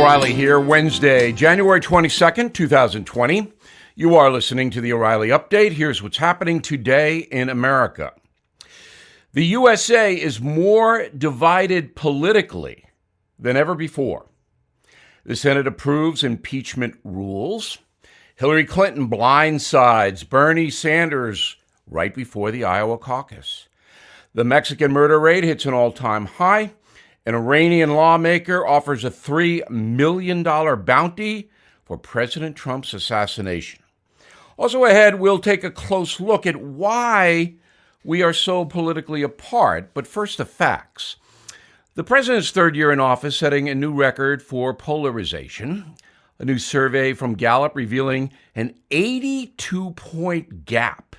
O'Reilly here, Wednesday, January 22nd, 2020. You are listening to the O'Reilly Update. Here's what's happening today in America. The USA is more divided politically than ever before. The Senate approves impeachment rules. Hillary Clinton blindsides Bernie Sanders right before the Iowa caucus. The Mexican murder rate hits an all-time high. An Iranian lawmaker offers a $3 million bounty for President Trump's assassination. Also ahead, we'll take a close look at why we are so politically apart. But first, the facts. The president's third year in office setting a new record for polarization. A new survey from Gallup revealing an 82-point gap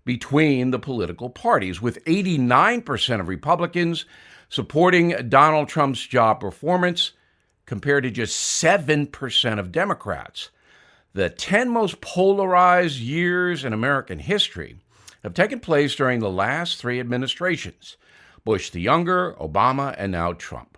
between the political parties, with 89% of Republicans supporting Donald Trump's job performance compared to just 7% of Democrats. The 10 most polarized years in American history have taken place during the last three administrations: Bush the Younger, Obama, and now Trump.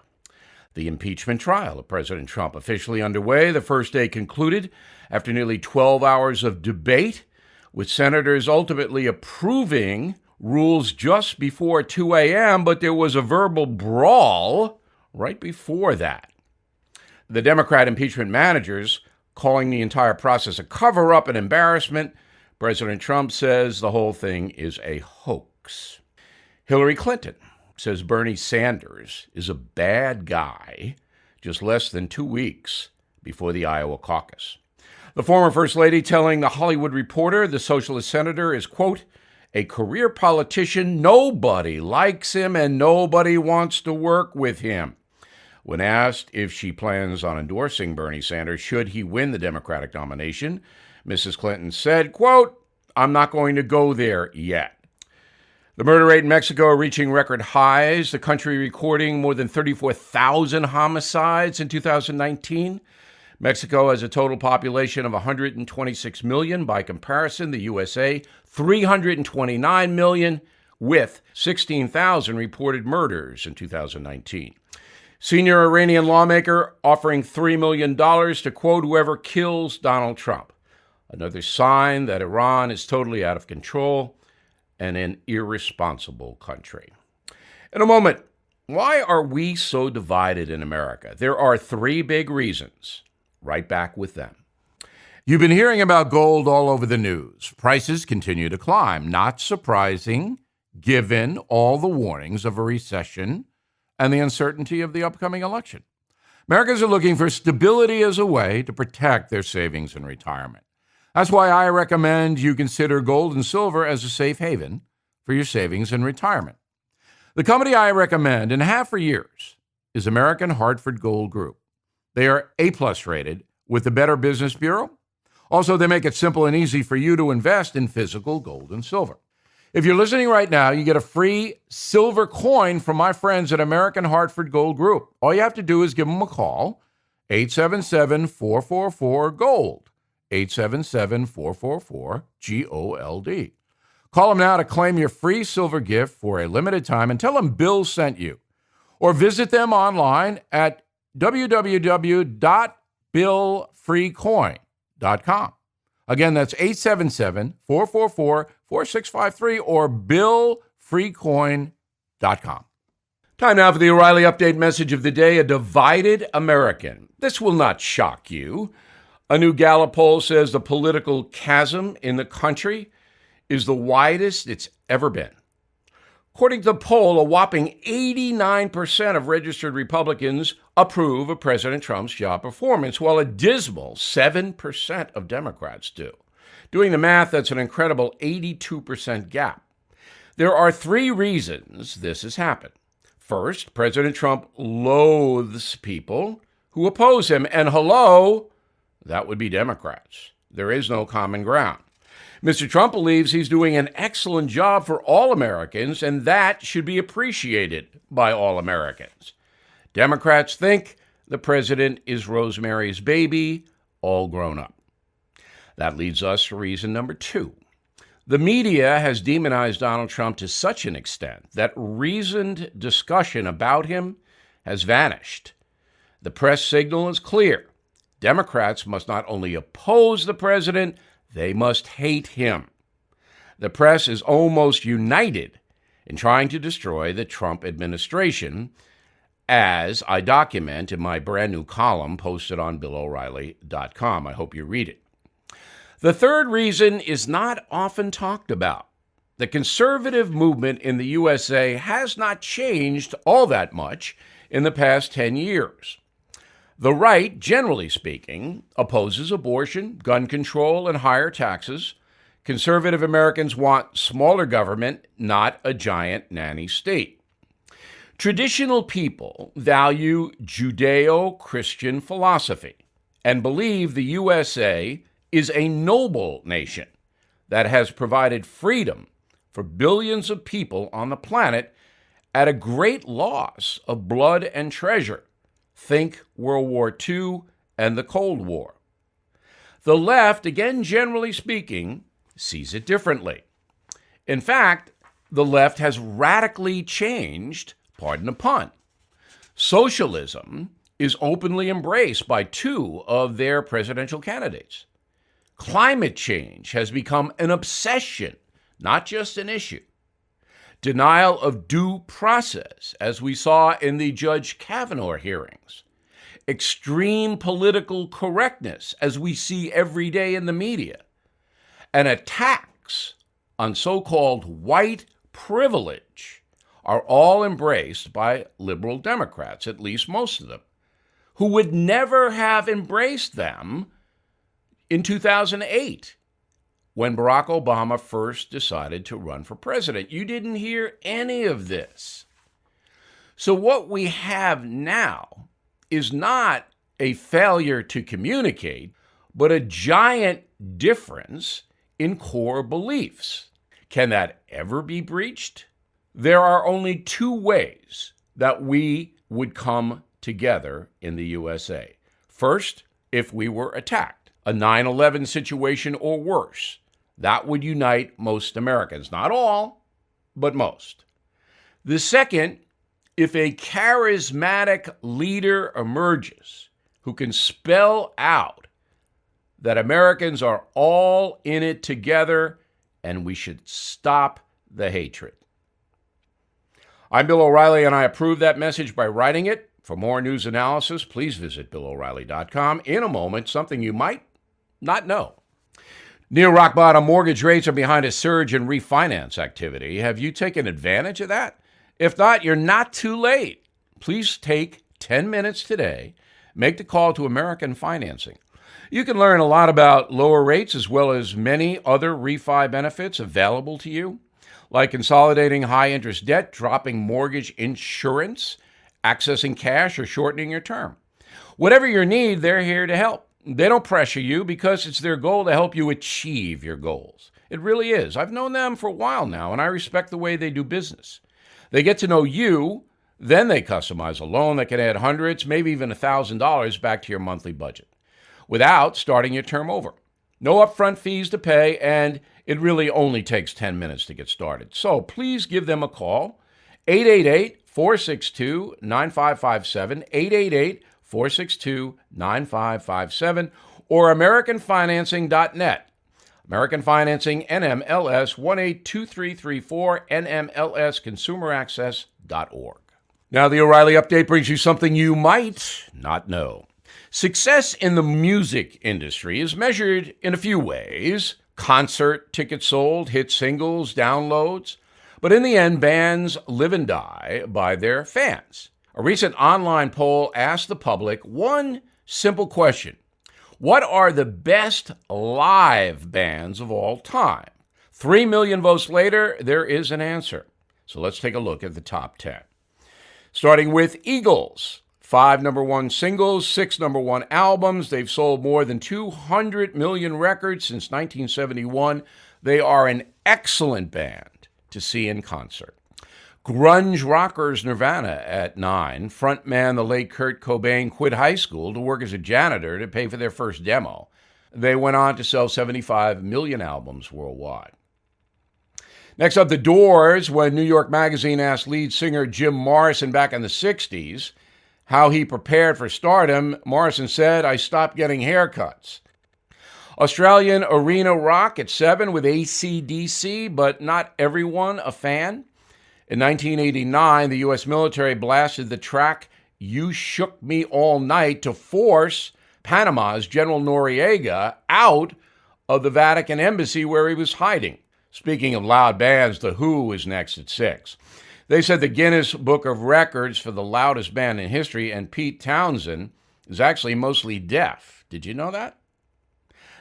The impeachment trial of President Trump officially underway. The first day concluded after nearly 12 hours of debate, with senators ultimately approving rules just before 2 a.m., but there was a verbal brawl right before that. The Democrat impeachment managers calling the entire process a cover-up and embarrassment. President Trump says the whole thing is a hoax. Hillary Clinton says Bernie Sanders is a bad guy just less than 2 weeks before the Iowa caucus. The former First Lady telling The Hollywood Reporter the socialist senator is, quote, a career politician. Nobody likes him and nobody wants to work with him. When asked if she plans on endorsing Bernie Sanders should he win the Democratic nomination, Mrs. Clinton said, quote, I'm not going to go there yet. The murder rate in Mexico reaching record highs, the country recording more than 34,000 homicides in 2019. Mexico has a total population of 126 million. By comparison, the USA, 329 million, with 16,000 reported murders in 2019. Senior Iranian lawmaker offering $3 million to, quote, whoever kills Donald Trump. Another sign that Iran is totally out of control and an irresponsible country. In a moment, why are we so divided in America? There are three big reasons. Right back with them. You've been hearing about gold all over the news. Prices continue to climb. Not surprising, given all the warnings of a recession and the uncertainty of the upcoming election. Americans are looking for stability as a way to protect their savings and retirement. That's why I recommend you consider gold and silver as a safe haven for your savings and retirement. The company I recommend and have for years is American Hartford Gold Group. They are A-plus rated with the Better Business Bureau. Also, they make it simple and easy for you to invest in physical gold and silver. If you're listening right now, you get a free silver coin from my friends at American Hartford Gold Group. All you have to do is give them a call, 877-444-GOLD, 877-444-GOLD. Call them now to claim your free silver gift for a limited time and tell them Bill sent you. Or visit them online at www.billfreecoin.com. Again, that's 877-444-4653 or billfreecoin.com. Time now for the O'Reilly Update message of the day, a divided American. This will not shock you. A new Gallup poll says the political chasm in the country is the widest it's ever been. According to the poll, a whopping 89% of registered Republicans approve of President Trump's job performance, while a dismal 7% of Democrats do. Doing the math, that's an incredible 82% gap. There are three reasons this has happened. First, President Trump loathes people who oppose him, and hello, that would be Democrats. There is no common ground. Mr. Trump believes he's doing an excellent job for all Americans, and that should be appreciated by all Americans. Democrats think the president is Rosemary's Baby, all grown up. That leads us to reason number two. The media has demonized Donald Trump to such an extent that reasoned discussion about him has vanished. The press signal is clear. Democrats must not only oppose the president, they must hate him. The press is almost united in trying to destroy the Trump administration, as I document in my brand new column posted on BillO'Reilly.com. I hope you read it. The third reason is not often talked about. The conservative movement in the USA has not changed all that much in the past 10 years. The right, generally speaking, opposes abortion, gun control, and higher taxes. Conservative Americans want smaller government, not a giant nanny state. Traditional people value Judeo-Christian philosophy and believe the USA is a noble nation that has provided freedom for billions of people on the planet at a great loss of blood and treasure. Think World War II and the Cold War. The left, again generally speaking, sees it differently. In fact, the left has radically changed, pardon the pun. Socialism is openly embraced by two of their presidential candidates. Climate change has become an obsession, not just an issue. Denial of due process, as we saw in the Judge Kavanaugh hearings. Extreme political correctness, as we see every day in the media. And attacks on so-called white privilege are all embraced by liberal Democrats, at least most of them, who would never have embraced them in 2008. When Barack Obama first decided to run for president. You didn't hear any of this. So what we have now is not a failure to communicate, but a giant difference in core beliefs. Can that ever be breached? There are only two ways that we would come together in the USA. First, if we were attacked, a 9/11 situation or worse. That would unite most Americans. Not all, but most. The second, if a charismatic leader emerges who can spell out that Americans are all in it together and we should stop the hatred. I'm Bill O'Reilly, and I approve that message by writing it. For more news analysis, please visit BillO'Reilly.com. In a moment, something you might not know. Near rock bottom mortgage rates are behind a surge in refinance activity. Have you taken advantage of that? If not, you're not too late. Please take 10 minutes today. Make the call to American Financing. You can learn a lot about lower rates as well as many other refi benefits available to you, like consolidating high-interest debt, dropping mortgage insurance, accessing cash, or shortening your term. Whatever your need, they're here to help. They don't pressure you because it's their goal to help you achieve your goals. It really is. I've known them for a while now, and I respect the way they do business. They get to know you, then they customize a loan that can add hundreds, maybe even $1,000 back to your monthly budget without starting your term over. No upfront fees to pay, and it really only takes 10 minutes to get started. So please give them a call, 888-462-9557, 888-462-9557, or AmericanFinancing.net. American Financing, NMLS 182334, NMLSConsumerAccess.org. Now, the O'Reilly Update brings you something you might not know. Success in the music industry is measured in a few ways: concert tickets sold, hit singles, downloads. But in the end, bands live and die by their fans. A recent online poll asked the public one simple question: what are the best live bands of all time? 3 million votes later, there is an answer. So let's take a look at the top 10. Starting with Eagles. 5 number one singles, 6 number one albums. They've sold more than 200 million records since 1971. They are an excellent band to see in concert. Grunge rockers Nirvana at 9. Frontman, the late Kurt Cobain, quit high school to work as a janitor to pay for their first demo. They went on to sell 75 million albums worldwide. Next up, The Doors. When New York Magazine asked lead singer Jim Morrison back in the 60s how he prepared for stardom, Morrison said, "I stopped getting haircuts." Australian arena rock at 7 with AC/DC, but not everyone a fan. In 1989, the U.S. military blasted the track "You Shook Me All Night" to force Panama's General Noriega out of the Vatican embassy where he was hiding. Speaking of loud bands, The Who is next at 6. They said the Guinness Book of Records for the loudest band in history, and Pete Townsend, is actually mostly deaf. Did you know that?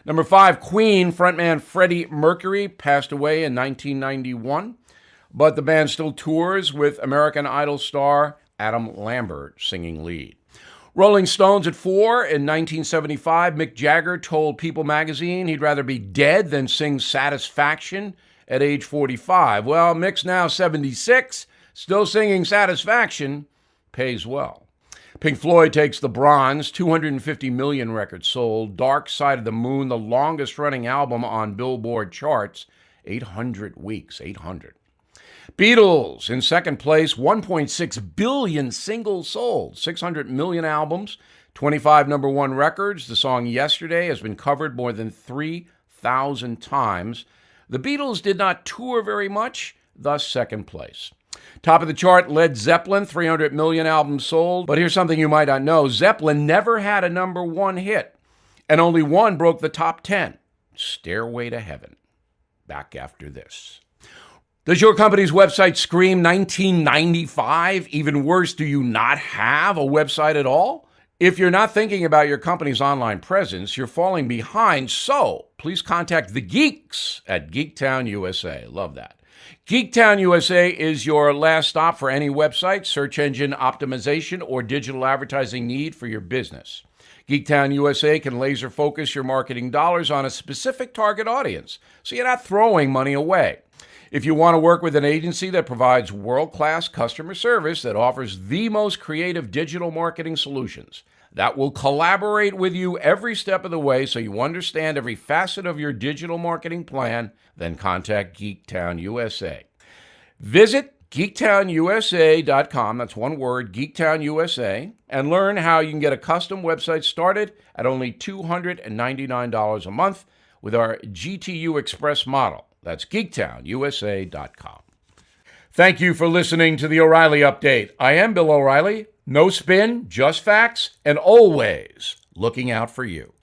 Number 5, Queen frontman Freddie Mercury passed away in 1991, but the band still tours with American Idol star Adam Lambert singing lead. Rolling Stones at 4, in 1975, Mick Jagger told People magazine he'd rather be dead than sing Satisfaction at age 45. Well, Mick's now 76, still singing Satisfaction, pays well. Pink Floyd takes the bronze, 250 million records sold. Dark Side of the Moon, the longest-running album on Billboard charts, 800 weeks, 800. Beatles in second place, 1.6 billion singles sold, 600 million albums, 25 number one records. The song Yesterday has been covered more than 3,000 times. The Beatles did not tour very much, thus second place. Top of the chart, Led Zeppelin, 300 million albums sold. But here's something you might not know. Zeppelin never had a number one hit, and only one broke the top 10. Stairway to Heaven. Back after this. Does your company's website scream 1995? Even worse, do you not have a website at all? If you're not thinking about your company's online presence, you're falling behind. So please contact the geeks at Geektown USA. Love that. Geektown USA is your last stop for any website, search engine optimization, or digital advertising need for your business. Geektown USA can laser focus your marketing dollars on a specific target audience, so you're not throwing money away. If you want to work with an agency that provides world-class customer service that offers the most creative digital marketing solutions, that will collaborate with you every step of the way so you understand every facet of your digital marketing plan, then contact Geektown USA. Visit geektownusa.com, that's one word, Geektown USA, and learn how you can get a custom website started at only $299 a month with our GTU Express model. That's geektownusa.com. Thank you for listening to the O'Reilly Update. I am Bill O'Reilly. No spin, just facts, and always looking out for you.